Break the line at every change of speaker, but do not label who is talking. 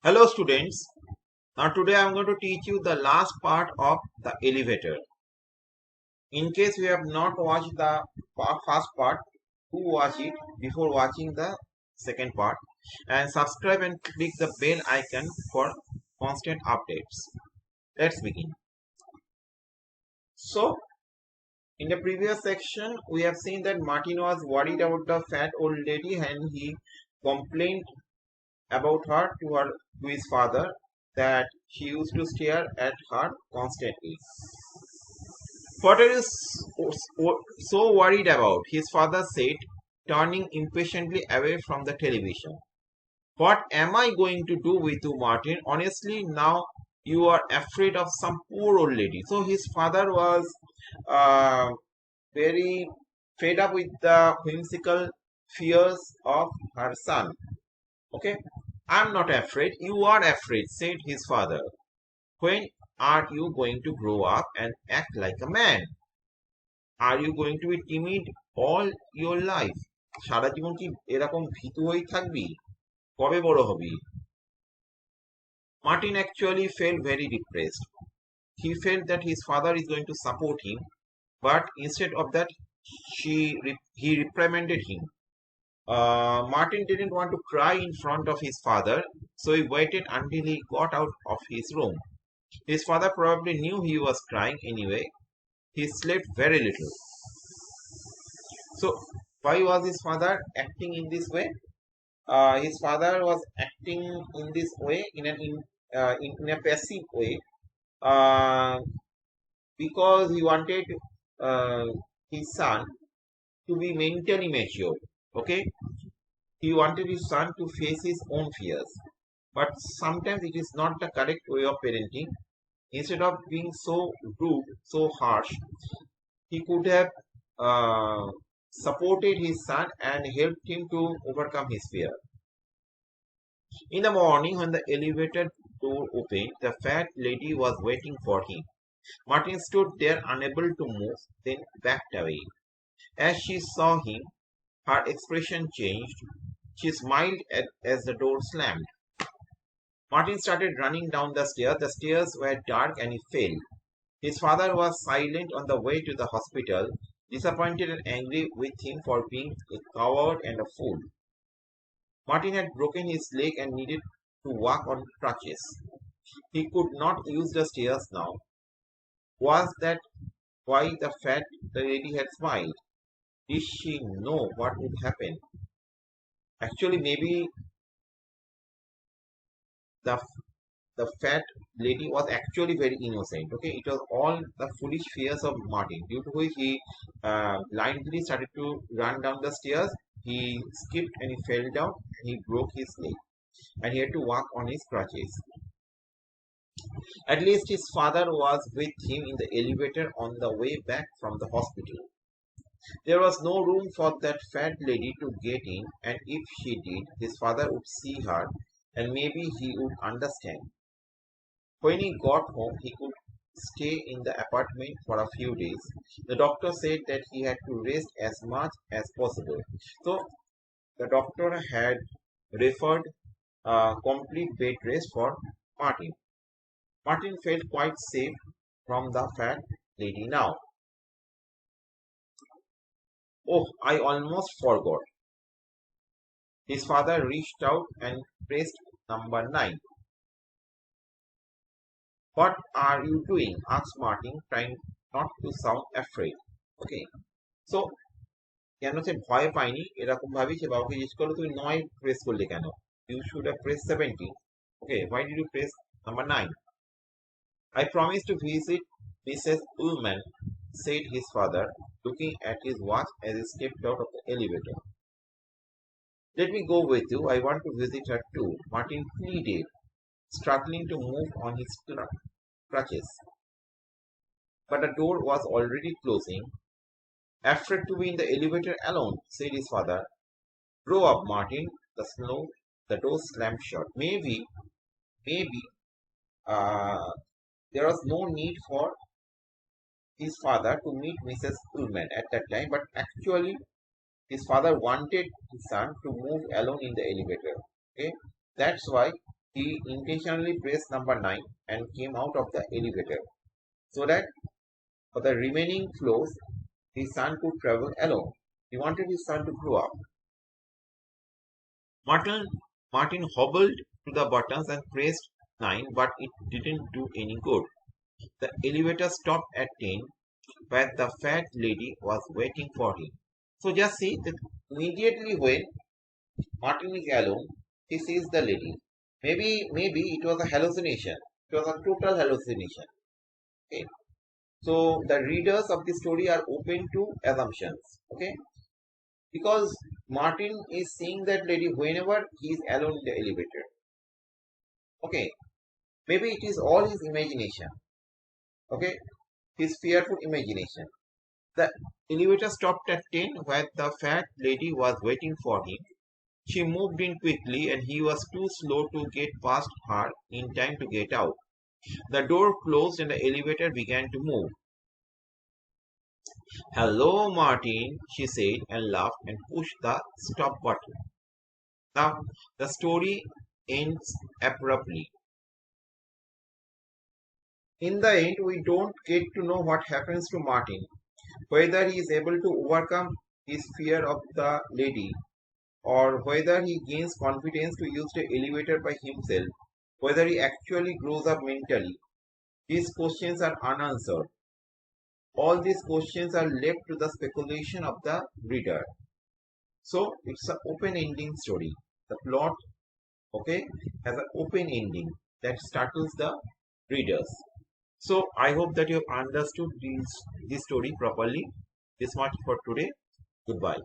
Hello students. Now today I am going to teach you the last part of the elevator. In case you have not watched the first part, do watch it before watching the second part and subscribe and click the bell icon for constant updates. Let's begin. So in the previous section we have seen that Martin was worried about the fat old lady and he complained about her to his father that she used to stare at her constantly. What are you so worried about? His father said, turning impatiently away from the television. What am I going to do with you, Martin? Honestly, now you are afraid of some poor old lady. So his father was uh, very fed up with the whimsical fears of her son. Okay, I'm not afraid. You are afraid, said his father. When are you going to grow up and act like a man? Are you going to be timid all your life? সারা জীবন কি এরকম ভীতু হয়ে থাকবি? কবে বড় হবি? Martin actually felt very depressed. He felt that his father is going to support him, but instead of that, he reprimanded him. Martin didn't want to cry in front of his father, so he waited until he got out of his room. His father probably knew he was crying anyway. He slept very little. So, why was his father acting in this way? His father was acting in this way in a passive way uh, because he wanted uh, his son to be mentally mature. Okay, he wanted his son to face his own fears. But sometimes it is not the correct way of parenting. Instead of being so rude, so harsh, he could have uh, supported his son and helped him to overcome his fear. In the morning, when the elevator door opened, the fat lady was waiting for him. Martin stood there unable to move, then backed away. As she saw him, her expression changed. She smiled as the door slammed. Martin started running down the stairs. The stairs were dark and he fell. His father was silent on the way to the hospital, disappointed and angry with him for being a coward and a fool. Martin had broken his leg and needed to walk on crutches. He could not use the stairs now. Was that why the lady had smiled? Did she know what would happen? Actually, maybe the the fat lady was actually very innocent. Okay, it was all the foolish fears of Martin, due to which he blindly started to run down the stairs. He skipped and he fell down. And he broke his leg, and he had to walk on his crutches. At least his father was with him in the elevator on the way back from the hospital. There was no room for that fat lady to get in, and if she did, his father would see her, and maybe he would understand. When he got home, he could stay in the apartment for a few days. The doctor said that he had to rest as much as possible. So the doctor had referred complete bed rest for Martin. Martin felt quite safe from the fat lady now. Oh, I almost forgot. His father reached out and pressed number 9. What are you doing? Asked Martin, trying not to sound afraid. Okay. So কেন সে ভয় পায়নি এরকম ভাবে সে বাবাকে জিজ্ঞেস করলো তুমি 9 press করলে কেন? You should have pressed 17. Okay, why did you press number 9? I promised to visit Mrs. Ullman, said his father, looking at his watch as he stepped out of the elevator. Let me go with you. I want to visit her too, Martin pleaded, struggling to move on his crutches. But the door was already closing. Afraid to be in the elevator alone, said his father. Grow up, Martin. The door slammed shut. Maybe uh, there was no need for his father to meet Mrs. Ullman at that time, but actually his father wanted his son to move alone in the elevator. Okay, that's why he intentionally pressed number 9 and came out of the elevator so that for the remaining floors his son could travel alone. He wanted his son to grow up. Martin, Martin hobbled to the buttons and pressed 9, but it didn't do any good. The elevator stopped at 10, where the fat lady was waiting for him. So just see that immediately when Martin is alone, he sees the lady. Maybe it was a hallucination. It was a total hallucination. Okay. So the readers of the story are open to assumptions. Okay. Because Martin is seeing that lady whenever he is alone in the elevator. Okay. Maybe it is all his imagination. Okay. His fearful imagination. The elevator stopped at 10 where the fat lady was waiting for him. She moved in quickly and he was too slow to get past her in time to get out. The door closed and the elevator began to move. "Hello, Martin," she said and laughed and pushed the stop button. Now, the story ends abruptly. In the end, we don't get to know what happens to Martin, whether he is able to overcome his fear of the lady, or whether he gains confidence to use the elevator by himself, whether he actually grows up mentally. These questions are unanswered. All these questions are left to the speculation of the reader. So it's an open ending story. The plot, okay, has an open ending that startles the readers. So I hope that you have understood this story properly. This much for today. Goodbye.